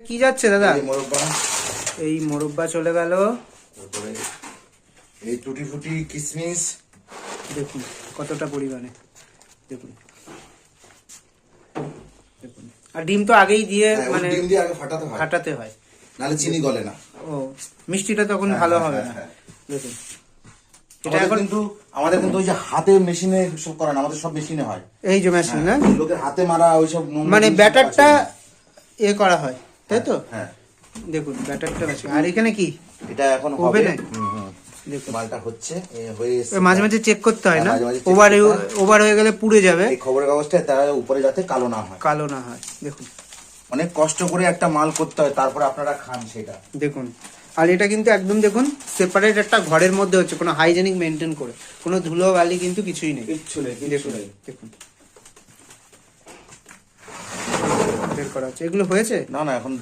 কি যাচ্ছে দাদা? মোরব্বা, এই মোরব্বা চলে গেল। তারপরে এই টুটি ফুটি কিসমিস দেখুন কতটা পরিমাণে, দেখুন দেখুন। আর ডিম তো আগেই দিয়ে মানে ডিম দিয়ে আগে ফাটাতে হয়, নাহলে চিনি গলে না। ও মিষ্টিটা তখন ভালো হবে না। দেখুন এটা এখন কিন্তু আমাদের কিন্তু ওই যে হাতে মেশিনে সব করে না, আমাদের সব মেশিনে হয়। এই যে মেশিন না, লোকের হাতে মারা ওইসব মানে ব্যাটারটা এ করা হয়, তাই তো? হ্যাঁ দেখুন ব্যাটারটা আছে। আর এখানে কি এটা এখন হবে। ওভেনে দেখুন মালটা হচ্ছে হয়ে এসেছে। মাঝে মাঝে চেক করতে হয় না, মাঝে মাঝে check ওভার হয়ে গেলে পুড়ে যাবে। এই খবরের কাগজটা তার উপরে যাতে কালো না হয়, কালো না হয়। দেখুন অনেক কষ্ট করে একটা মাল করতে হয়, তারপরে আপনারা খান সেটা। দেখুন আর এটা কিন্তু একদম দেখুন সেপারেট একটা ঘরের মধ্যে হচ্ছে, কোনো হাইজেনিক মেনটেন করে, কোনো ধুলো বালি কিন্তু কিছুই নেই। কিচ্ছু নেই, দেখুন দেখুন বের করা হচ্ছে। এগুলো হয়েছে না এখন